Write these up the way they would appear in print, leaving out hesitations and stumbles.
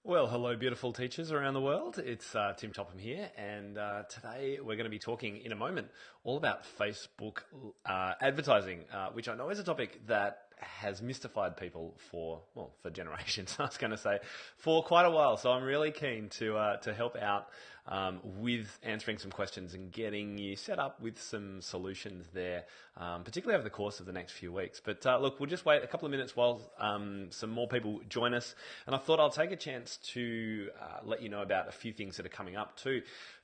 Well, hello, beautiful teachers around the world. It's Tim Topham here, and today we're going to be talking in a moment all about Facebook advertising, which I know is a topic that has mystified people for generations. I was going to say for quite a while. So I'm really keen to help out with answering some questions and getting you set up with some solutions there, particularly over the course of the next few weeks. But look, we'll just wait a couple of minutes while some more people join us. And I thought I'll take a chance to let you know about a few things that are coming up too.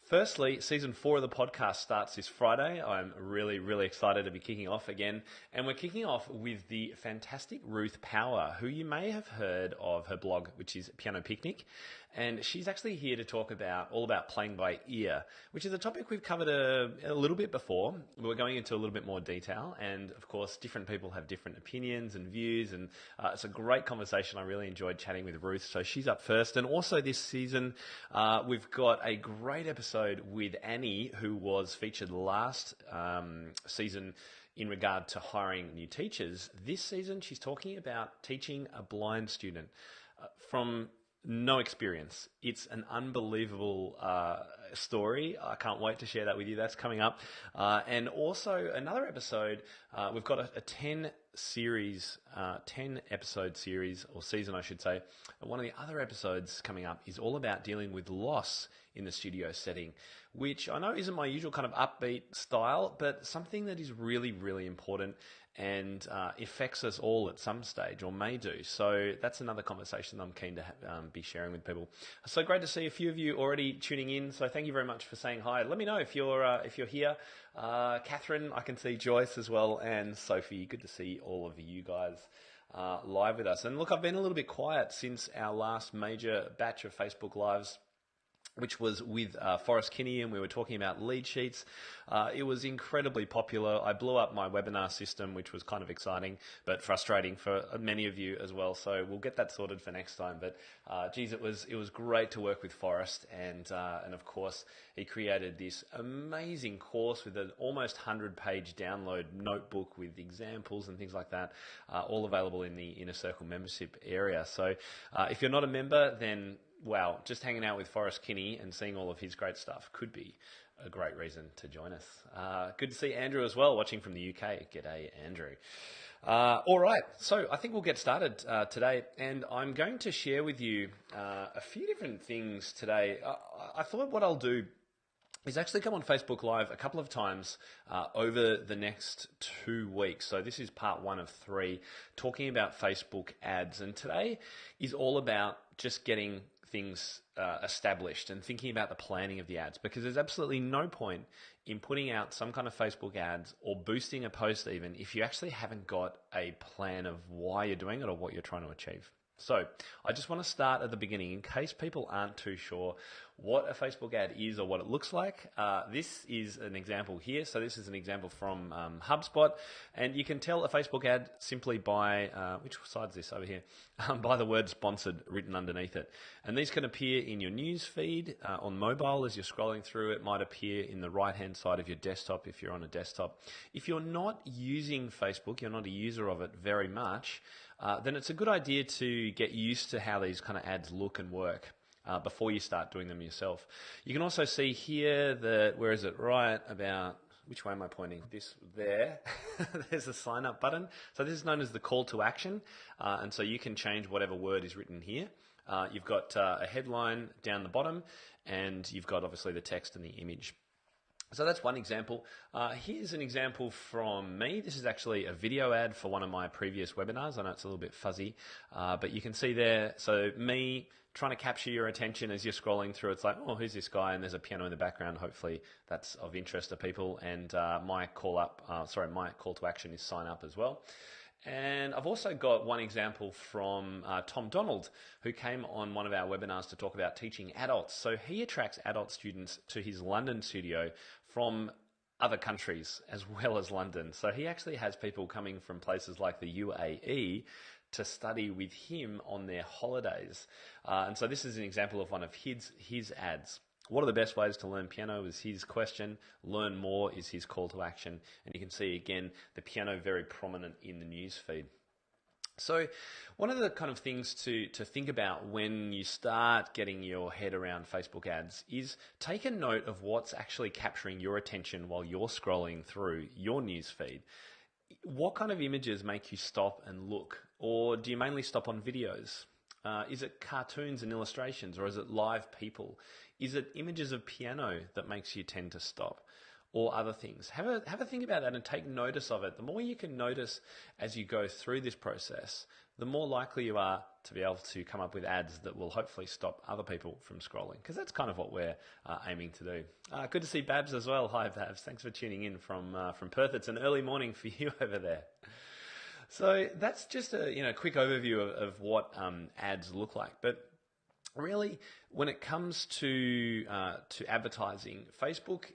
Firstly, season 4 of the podcast starts this Friday. I'm really, really excited to be kicking off again. And we're kicking off with the fantastic Ruth Power, who you may have heard of her blog, which is Piano Picnic. And she's actually here to talk all about playing by ear, which is a topic we've covered a little bit before. We're going into a little bit more detail. And of course, different people have different opinions and views. And it's a great conversation. I really enjoyed chatting with Ruth. So she's up first. And also this season, we've got a great episode with Annie, who was featured last season in regard to hiring new teachers. This season, she's talking about teaching a blind student from no experience. It's an unbelievable story. I can't wait to share that with you. That's coming up. And also another episode, we've got a 10 episode series, or season I should say. One of the other episodes coming up is all about dealing with loss in the studio setting, which I know isn't my usual kind of upbeat style, but something that is really, really important and affects us all at some stage, or may do. So that's another conversation I'm keen to be sharing with people. So great to see a few of you already tuning in. So thank you very much for saying hi. Let me know if you're here. Catherine, I can see Joyce as well, and Sophie. Good to see all of you guys live with us. And look, I've been a little bit quiet since our last major batch of Facebook Lives, which was with Forrest Kinney, and we were talking about lead sheets. It was incredibly popular. I blew up my webinar system, which was kind of exciting, but frustrating for many of you as well. So we'll get that sorted for next time. But geez, it was great to work with Forrest, and of course he created this amazing course with an almost 100-page download notebook with examples and things like that, all available in the InnerCircle membership area. So if you're not a member, then wow, just hanging out with Forrest Kinney and seeing all of his great stuff could be a great reason to join us. Good to see Andrew as well, watching from the UK. G'day, Andrew. All right, so I think we'll get started today, and I'm going to share with you a few different things today. I thought what I'll do is actually come on Facebook Live a couple of times over the next 2 weeks. So this is part 1 of 3, talking about Facebook ads. And today is all about just getting things established and thinking about the planning of the ads, because there's absolutely no point in putting out some kind of Facebook ads or boosting a post even if you actually haven't got a plan of why you're doing it or what you're trying to achieve. So I just want to start at the beginning in case people aren't too sure what a Facebook ad is or what it looks like. This is an example here. So this is an example from HubSpot, and you can tell a Facebook ad simply by, which side's this over here, by the word sponsored written underneath it. And these can appear in your news feed on mobile as you're scrolling through. It might appear in the right-hand side of your desktop if you're on a desktop. If you're not using Facebook, you're not a user of it very much, then it's a good idea to get used to how these kind of ads look and work before you start doing them yourself. You can also see here that, where is it, right about, which way am I pointing? This there. There's a sign up button. So this is known as the call to action. And so you can change whatever word is written here. You've got a headline down the bottom, and you've got obviously the text and the image. So that's one example. Here's an example from me. This is actually a video ad for one of my previous webinars. I know it's a little bit fuzzy, but you can see there, so me trying to capture your attention as you're scrolling through. It's like, oh, who's this guy? And there's a piano in the background. Hopefully that's of interest to people. And my call to action is sign up as well. And I've also got one example from Tom Donald, who came on one of our webinars to talk about teaching adults. So he attracts adult students to his London studio from other countries as well as London. So he actually has people coming from places like the UAE to study with him on their holidays. And so this is an example of one of his ads. What are the best ways to learn piano is his question. Learn more is his call to action. And you can see again the piano very prominent in the news feed. So, one of the kind of things to think about when you start getting your head around Facebook ads is take a note of what's actually capturing your attention while you're scrolling through your news feed. What kind of images make you stop and look? Or do you mainly stop on videos? Is it cartoons and illustrations, or is it live people? Is it images of piano that makes you tend to stop? Or other things. Have a think about that and take notice of it. The more you can notice as you go through this process, the more likely you are to be able to come up with ads that will hopefully stop other people from scrolling, because that's kind of what we're aiming to do. Good to see Babs as well. Hi Babs, thanks for tuning in from Perth. It's an early morning for you over there. So that's just a quick overview of what ads look like. But really, when it comes to advertising, Facebook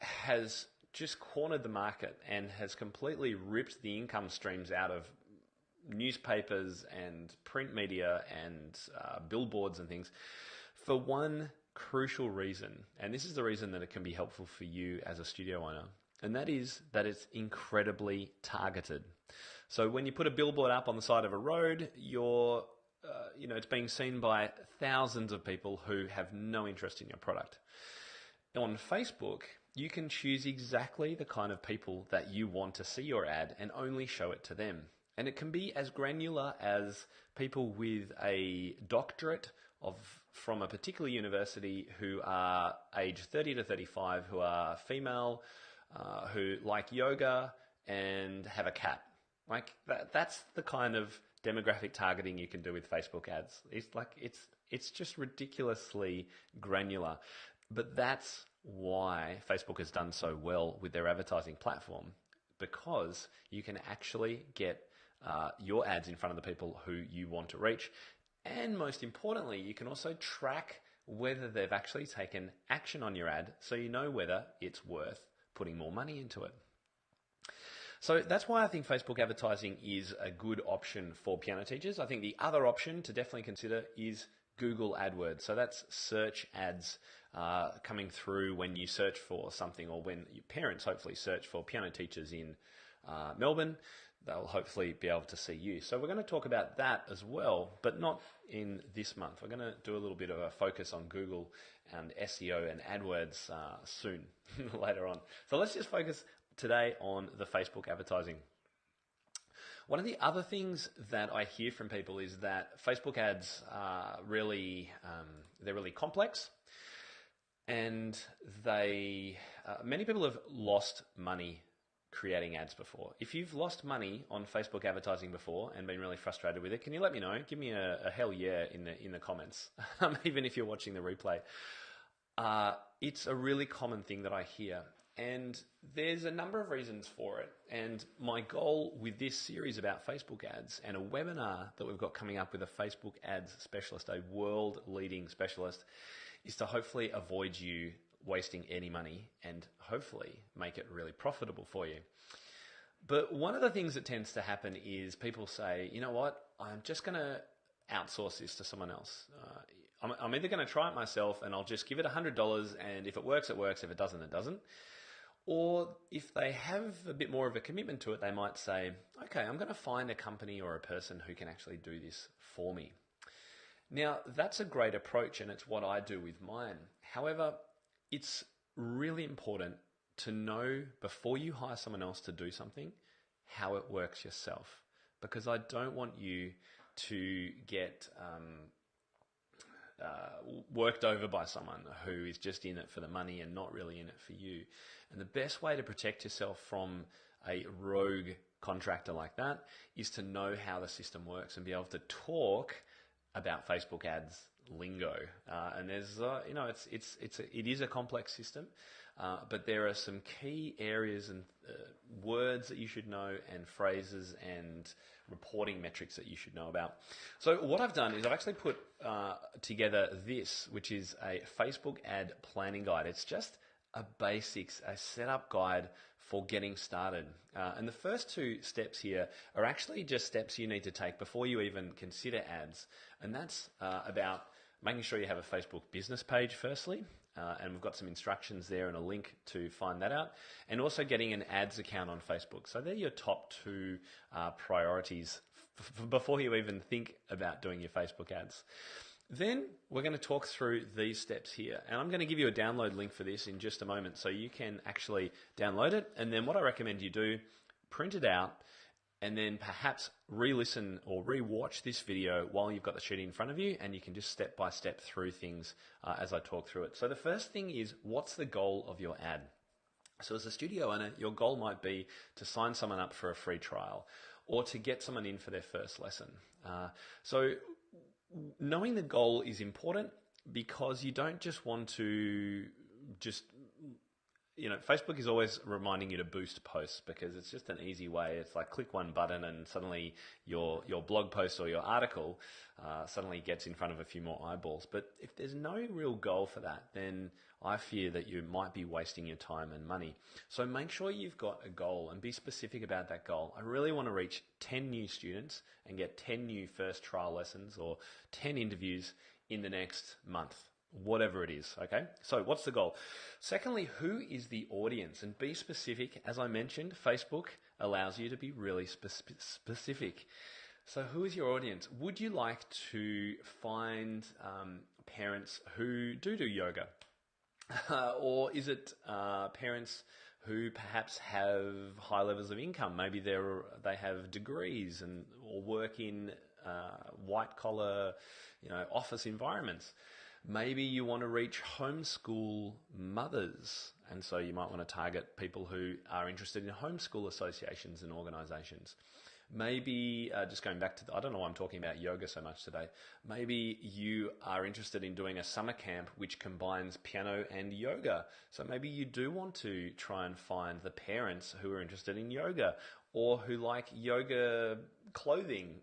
has just cornered the market and has completely ripped the income streams out of newspapers and print media and billboards and things for one crucial reason. And this is the reason that it can be helpful for you as a studio owner. And that is that it's incredibly targeted. So when you put a billboard up on the side of a road, it's being seen by thousands of people who have no interest in your product. On Facebook, you can choose exactly the kind of people that you want to see your ad and only show it to them. And it can be as granular as people with a doctorate from a particular university who are age 30 to 35, who are female, who like yoga and have a cat. Like that's the kind of demographic targeting you can do with Facebook ads. It's just ridiculously granular. But that's why Facebook has done so well with their advertising platform, because you can actually get your ads in front of the people who you want to reach. And most importantly, you can also track whether they've actually taken action on your ad, so you know whether it's worth putting more money into it. So that's why I think Facebook advertising is a good option for piano teachers. I think the other option to definitely consider is Google AdWords. So that's search ads coming through when you search for something, or when your parents hopefully search for piano teachers in Melbourne. They'll hopefully be able to see you. So we're going to talk about that as well, but not in this month. We're going to do a little bit of a focus on Google and SEO and AdWords soon, later on. So let's just focus today on the Facebook advertising. One of the other things that I hear from people is that Facebook ads are they're really complex, and many people have lost money creating ads before. If you've lost money on Facebook advertising before and been really frustrated with it, can you let me know? Give me a hell yeah in the comments, even if you're watching the replay. It's a really common thing that I hear. And there's a number of reasons for it. And my goal with this series about Facebook ads and a webinar that we've got coming up with a Facebook ads specialist, a world-leading specialist, is to hopefully avoid you wasting any money and hopefully make it really profitable for you. But one of the things that tends to happen is people say, you know what, I'm just going to outsource this to someone else. I'm either going to try it myself and I'll just give it $100, and if it works, it works. If it doesn't, it doesn't. Or if they have a bit more of a commitment to it, they might say, okay, I'm going to find a company or a person who can actually do this for me. Now, that's a great approach, and it's what I do with mine. However, it's really important to know before you hire someone else to do something, how it works yourself. Because I don't want you to get worked over by someone who is just in it for the money and not really in it for you. And the best way to protect yourself from a rogue contractor like that is to know how the system works and be able to talk about Facebook ads lingo. And there's, it is a complex system, but there are some key areas and words that you should know, and phrases and reporting metrics that you should know about. So what I've done is I've actually put together this, which is a Facebook ad planning guide. It's just a setup guide for getting started. And the first two steps here are actually just steps you need to take before you even consider ads. And that's about making sure you have a Facebook business page firstly. And we've got some instructions there and a link to find that out. And also getting an ads account on Facebook. So they're your top two priorities before you even think about doing your Facebook ads. Then we're going to talk through these steps here, and I'm going to give you a download link for this in just a moment so you can actually download it. And then what I recommend you do, print it out, and then perhaps re-listen or re-watch this video while you've got the sheet in front of you, and you can just step by step through things as I talk through it. So the first thing is, what's the goal of your ad? So as a studio owner, your goal might be to sign someone up for a free trial or to get someone in for their first lesson. So knowing the goal is important, because you don't just want to Facebook is always reminding you to boost posts, because it's just an easy way. It's like click one button and suddenly your blog post or your article suddenly gets in front of a few more eyeballs. But if there's no real goal for that, then I fear that you might be wasting your time and money. So make sure you've got a goal and be specific about that goal. I really want to reach 10 new students and get 10 new first trial lessons or 10 interviews in the next month. Whatever it is, okay? So what's the goal? Secondly, who is the audience? And be specific. As I mentioned, Facebook allows you to be really specific. So who is your audience? Would you like to find parents who do yoga? Or is it parents who perhaps have high levels of income? Maybe they have degrees or work in white collar, office environments. Maybe you want to reach homeschool mothers, and so you might want to target people who are interested in homeschool associations and organizations. Maybe, just going back to, I don't know why I'm talking about yoga so much today. Maybe you are interested in doing a summer camp which combines piano and yoga. So maybe you do want to try and find the parents who are interested in yoga or who like yoga clothing,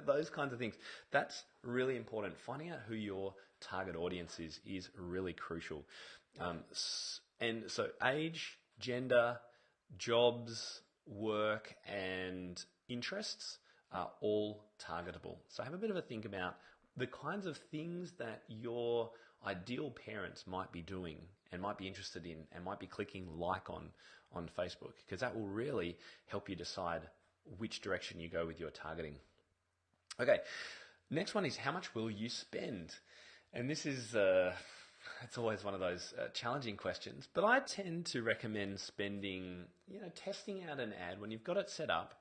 those kinds of things. That's really important. Finding out who your target audience is really crucial. And so age, gender, jobs, work, and interests are all targetable. So have a bit of a think about the kinds of things that your ideal parents might be doing and might be interested in and might be clicking like on Facebook, because that will really help you decide which direction you go with your targeting. Okay, next one is, how much will you spend? And this is it's always one of those challenging questions, but I tend to recommend spending, testing out an ad when you've got it set up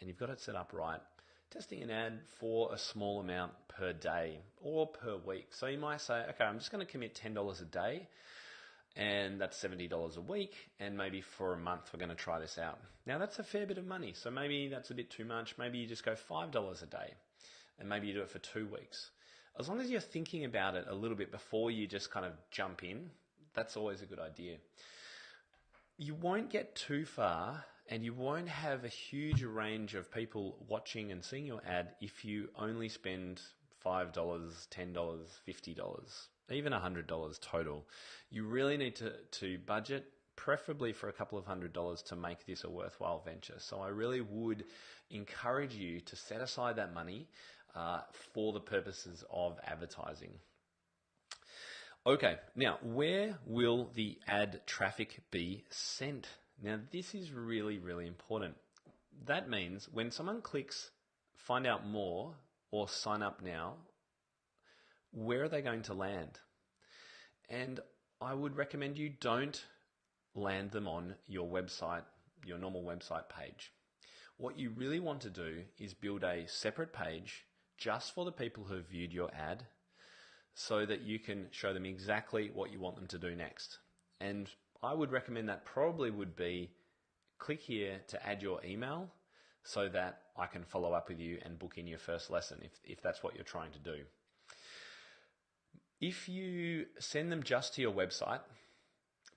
and you've got it set up right, testing an ad for a small amount per day or per week. So you might say, okay, I'm just going to commit $10 a day, and that's $70 a week, and maybe for a month we're going to try this out. Now that's a fair bit of money, so maybe that's a bit too much. Maybe you just go $5 a day, and maybe you do it for 2 weeks. As long as you're thinking about it a little bit before you just kind of jump in, that's always a good idea. You won't get too far, and you won't have a huge range of people watching and seeing your ad if you only spend $5, $10, $50, even $100 total. You really need to budget, preferably for a couple of $100, to make this a worthwhile venture. So I really would encourage you to set aside that money for the purposes of advertising. Okay, now where will the ad traffic be sent? Now this is really, really important. That means when someone clicks find out more or sign up now, where are they going to land? And I would recommend you don't land them on your website, your normal website page. What you really want to do is build a separate page just for the people who have viewed your ad, so that you can show them exactly what you want them to do next. And I would recommend that probably would be, click here to add your email so that I can follow up with you and book in your first lesson if that's what you're trying to do. If you send them just to your website,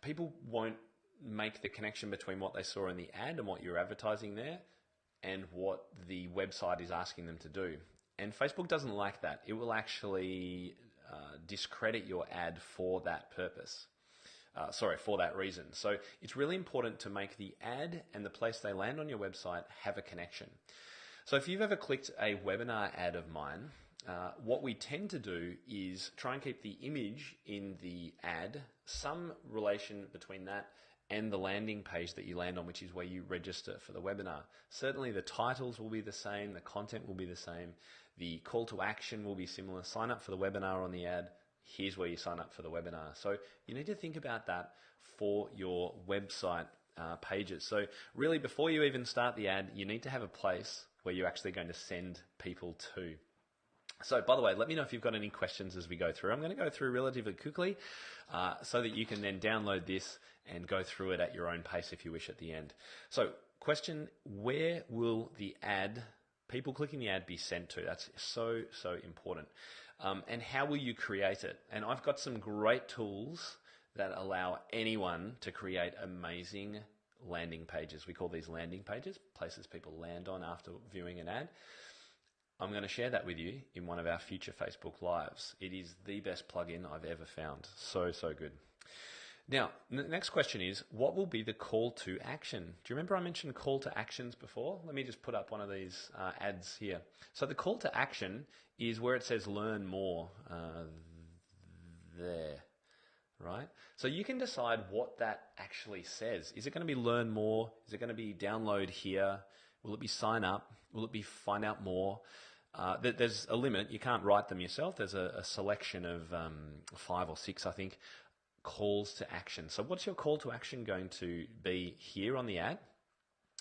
people won't make the connection between what they saw in the ad and what you're advertising there and what the website is asking them to do. And Facebook doesn't like that. It will actually discredit your ad for that purpose. For that reason. So it's really important to make the ad and the place they land on your website have a connection. So if you've ever clicked a webinar ad of mine, what we tend to do is try and keep the image in the ad, some relation between that and the landing page that you land on, which is where you register for the webinar. Certainly the titles will be the same, the content will be the same, the call to action will be similar. Sign up for the webinar on the ad. Here's where you sign up for the webinar. So you need to think about that for your website pages. So really, before you even start the ad, you need to have a place where you're actually going to send people to. So, by the way, let me know if you've got any questions as we go through. I'm going to go through relatively quickly so that you can then download this and go through it at your own pace if you wish at the end. So, question, where will the ad, people clicking the ad, be sent to? That's so important. And how will you create it? And I've got some great tools that allow anyone to create amazing landing pages. We call these landing pages, places people land on after viewing an ad. I'm going to share that with you in one of our future Facebook Lives. It is the best plugin I've ever found. So good. Now, the next question is, what will be the call to action? Do you remember I mentioned call to actions before? Let me just put up one of these ads here. So the call to action is where it says learn more there, right? So you can decide what that actually says. Is it going to be learn more? Is it going to be download here? Will it be sign up? Will it be find out more? There's a limit. You can't write them yourself. There's a selection of 5 or 6, I think, calls to action. So what's your call to action going to be here on the ad?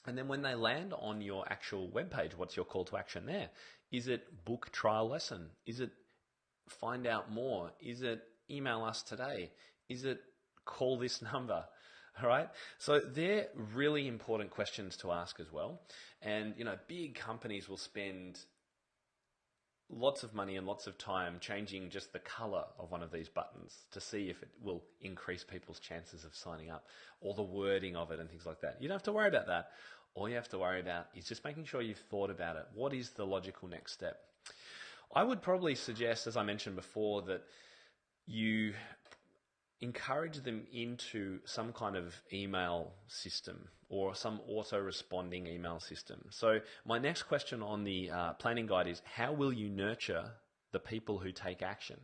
And then when they land on your actual webpage, what's your call to action there? Is it book trial lesson? Is it find out more? Is it email us today? Is it call this number? All right. So they're really important questions to ask as well. And, big companies will spend lots of money and lots of time changing just the color of one of these buttons to see if it will increase people's chances of signing up, or the wording of it and things like that. You don't have to worry about that. All you have to worry about is just making sure you've thought about it. What is the logical next step? I would probably suggest, as I mentioned before, that you encourage them into some kind of email system or some auto-responding email system. So my next question on the planning guide is, how will you nurture the people who take action?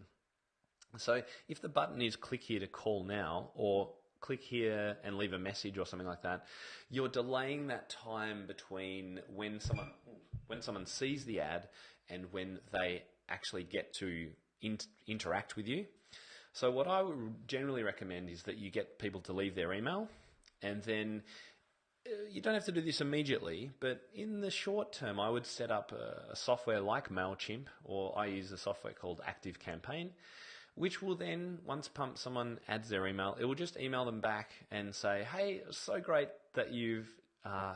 So if the button is click here to call now, or click here and leave a message or something like that, you're delaying that time between when someone sees the ad and when they actually get to interact with you. So what I would generally recommend is that you get people to leave their email, and then you don't have to do this immediately, but in the short term, I would set up a software like MailChimp, or I use a software called ActiveCampaign, which will then, once someone adds their email, it will just email them back and say, hey, it's so great that you've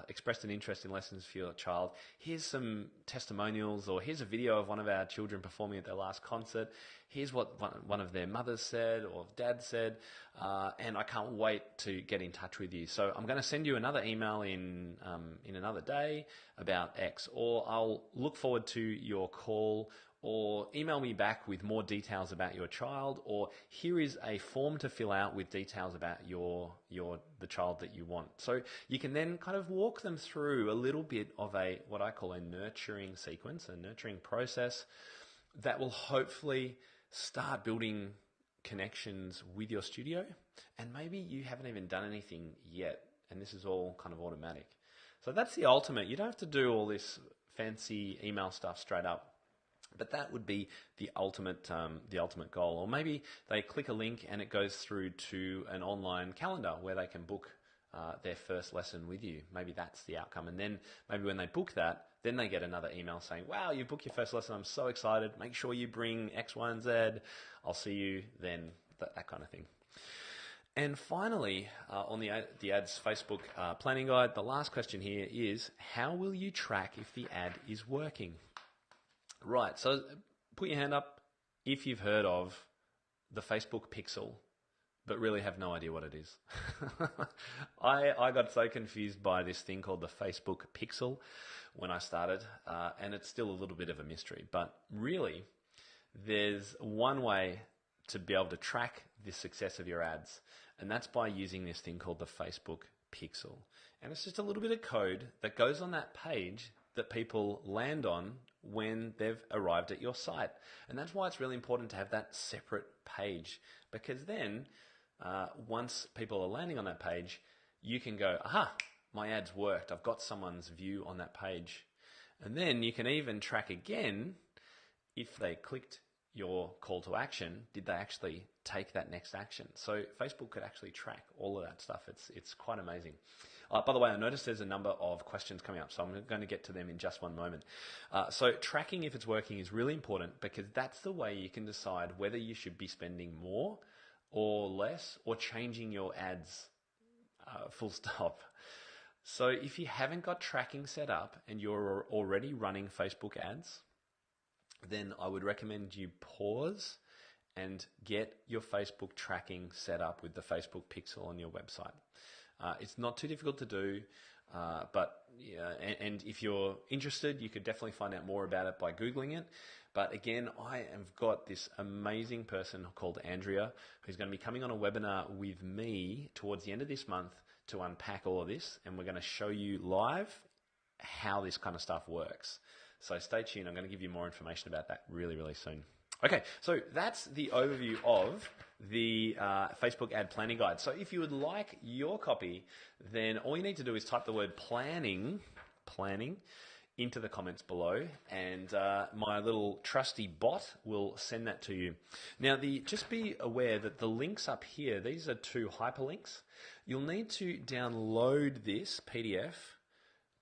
expressed an interest in lessons for your child. Here's some testimonials, or here's a video of one of our children performing at their last concert. Here's what one of their mothers said or dad said, and I can't wait to get in touch with you. So I'm going to send you another email in another day about X, or I'll look forward to your call, or email me back with more details about your child, or here is a form to fill out with details about the child that you want. So you can then kind of walk them through a little bit of what I call a nurturing sequence, a nurturing process that will hopefully start building connections with your studio. And maybe you haven't even done anything yet, and this is all kind of automatic. So that's the ultimate. You don't have to do all this fancy email stuff straight up. But that would be the ultimate goal. Or maybe they click a link and it goes through to an online calendar where they can book their first lesson with you. Maybe that's the outcome. And then maybe when they book that, then they get another email saying, wow, you booked your first lesson. I'm so excited. Make sure you bring X, Y, and Z. I'll see you then, that kind of thing. And finally, on the ad's Facebook planning guide, the last question here is, how will you track if the ad is working? Right, so put your hand up if you've heard of the Facebook Pixel, but really have no idea what it is. I got so confused by this thing called the Facebook Pixel when I started, and it's still a little bit of a mystery. But really, there's one way to be able to track the success of your ads, and that's by using this thing called the Facebook Pixel. And it's just a little bit of code that goes on that page that people land on when they've arrived at your site. And that's why it's really important to have that separate page, because then once people are landing on that page, you can go, aha, my ads worked. I've got someone's view on that page. And then you can even track again if they clicked your call to action, did they actually take that next action? So Facebook could actually track all of that stuff. It's quite amazing. By the way, I noticed there's a number of questions coming up, so I'm going to get to them in just one moment. So tracking if it's working is really important because that's the way you can decide whether you should be spending more or less or changing your ads full stop. So if you haven't got tracking set up and you're already running Facebook ads, then I would recommend you pause and get your Facebook tracking set up with the Facebook pixel on your website. It's not too difficult to do, but yeah, and if you're interested, you could definitely find out more about it by Googling it. But again, I have got this amazing person called Andrea who's going to be coming on a webinar with me towards the end of this month to unpack all of this, and we're going to show you live how this kind of stuff works. So stay tuned. I'm going to give you more information about that really, really soon. Okay, so that's the overview of the Facebook ad planning guide. So if you would like your copy, then all you need to do is type the word planning into the comments below, and my little trusty bot will send that to you. Now, just be aware that the links up here, these are 2 hyperlinks. You'll need to download this PDF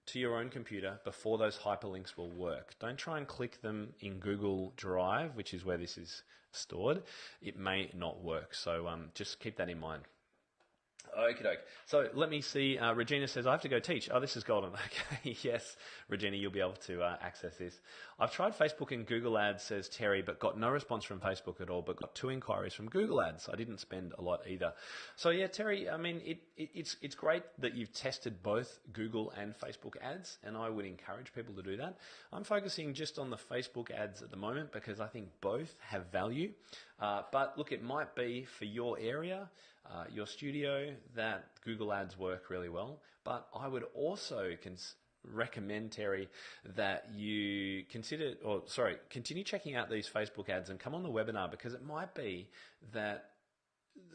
to your own computer before those hyperlinks will work. Don't try and click them in Google Drive, which is where this is stored. It may not work, so just keep that in mind. Okie doke. So let me see. Regina says, I have to go teach. Oh, this is golden. Okay, yes, Regina, you'll be able to access this. I've tried Facebook and Google Ads, says Terry, but got no response from Facebook at all, but got 2 inquiries from Google Ads. I didn't spend a lot either. So yeah, Terry, I mean, it's great that you've tested both Google and Facebook ads, and I would encourage people to do that. I'm focusing just on the Facebook ads at the moment because I think both have value. But look, it might be for your area, your studio, that Google Ads work really well. But I would also recommend, Terry, that you continue checking out these Facebook ads and come on the webinar, because it might be that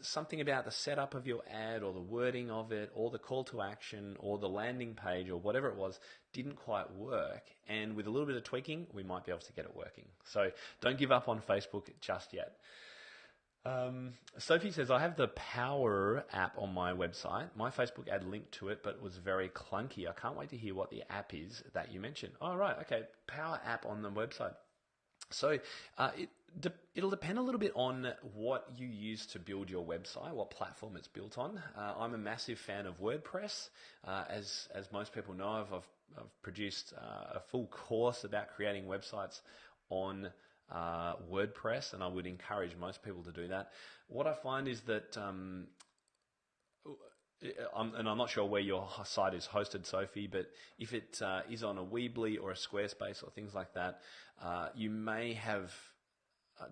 something about the setup of your ad or the wording of it or the call to action or the landing page or whatever it was didn't quite work. And with a little bit of tweaking, we might be able to get it working. So don't give up on Facebook just yet. Sophie says, I have the Power app on my website. My Facebook ad linked to it, but it was very clunky. I can't wait to hear what the app is that you mentioned. Oh, right. Okay. Power app on the website. So it'll depend a little bit on what you use to build your website, what platform it's built on. I'm a massive fan of WordPress. As most people know, I've produced a full course about creating websites on WordPress, and I would encourage most people to do that. What I find is that, and I'm not sure where your site is hosted, Sophie, but if it is on a Weebly or a Squarespace or things like that, you may have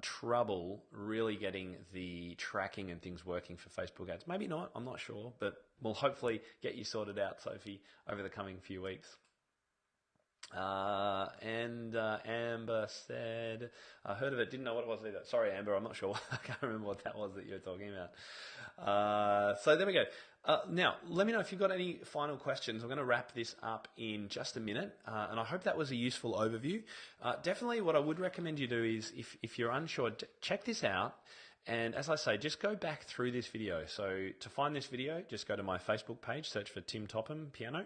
trouble really getting the tracking and things working for Facebook ads. Maybe not, I'm not sure, but we'll hopefully get you sorted out, Sophie, over the coming few weeks. And Amber said, I heard of it, didn't know what it was either. Sorry, Amber, I'm not sure. I can't remember what that was that you were talking about. So there we go. Now, let me know if you've got any final questions. I'm going to wrap this up in just a minute, and I hope that was a useful overview. Definitely what I would recommend you do is, if you're unsure, check this out. And as I say, just go back through this video. So to find this video, just go to my Facebook page, search for Tim Topham Piano,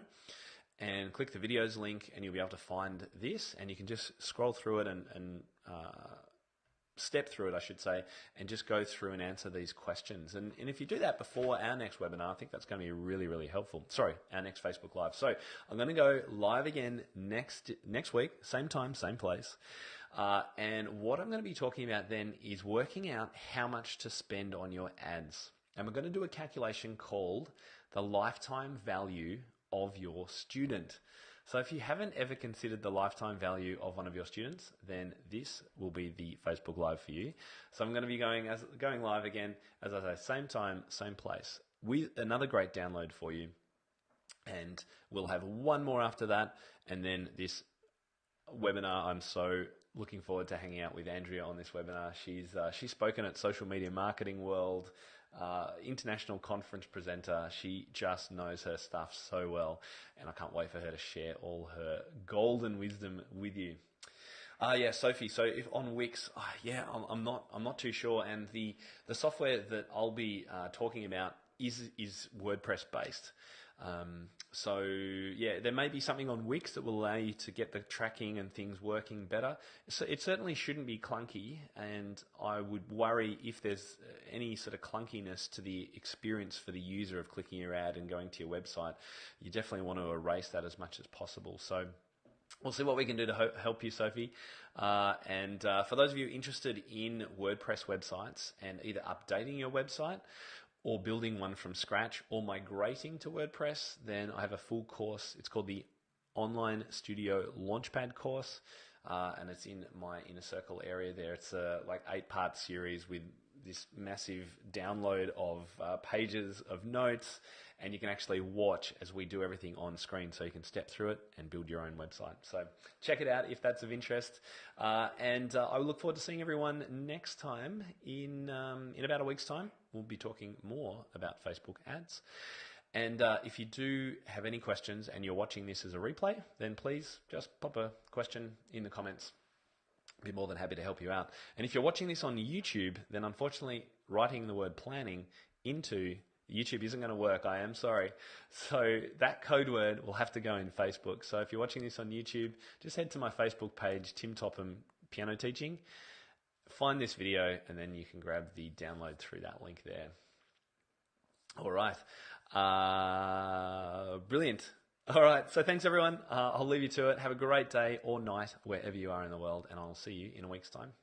and click the videos link, and you'll be able to find this, and you can just scroll through it and step through it, I should say, and just go through and answer these questions. And if you do that before our next webinar, I think that's going to be really, really helpful. Sorry, our next Facebook Live. So I'm going to go live again next week, same time, same place. And what I'm going to be talking about then is working out how much to spend on your ads. And we're going to do a calculation called the lifetime value of your student. So if you haven't ever considered the lifetime value of one of your students, then this will be the Facebook Live for you. So I'm going to be going live again, as I say, same time, same place, with another great download for you. And we'll have one more after that. And then this webinar I'm so looking forward to hanging out with Andrea on this webinar. She's spoken at Social Media Marketing World, international conference presenter. She just knows her stuff so well, and I can't wait for her to share all her golden wisdom with you. Yeah, Sophie. So if on Wix, I'm not too sure, and the software that I'll be talking about is WordPress based. So yeah, there may be something on Wix that will allow you to get the tracking and things working better. So it certainly shouldn't be clunky, and I would worry if there's any sort of clunkiness to the experience for the user of clicking your ad and going to your website. You definitely want to erase that as much as possible. So we'll see what we can do to help you, Sophie. And for those of you interested in WordPress websites and either updating your website or building one from scratch or migrating to WordPress, then I have a full course. It's called the Online Studio Launchpad course, and it's in my InnerCircle area there. It's a 8-part series with this massive download of pages of notes, and you can actually watch as we do everything on screen, so you can step through it and build your own website. So check it out if that's of interest, and I look forward to seeing everyone next time in about a week's time. We'll be talking more about Facebook ads. And if you do have any questions and you're watching this as a replay, then please just pop a question in the comments. I'd be more than happy to help you out. And if you're watching this on YouTube, then unfortunately writing the word planning into YouTube isn't going to work. I am sorry. So that code word will have to go in Facebook. So if you're watching this on YouTube, just head to my Facebook page, Tim Topham Piano Teaching. Find this video, and then you can grab the download through that link there. All right. Brilliant. All right. So thanks, everyone. I'll leave you to it. Have a great day or night wherever you are in the world, and I'll see you in a week's time.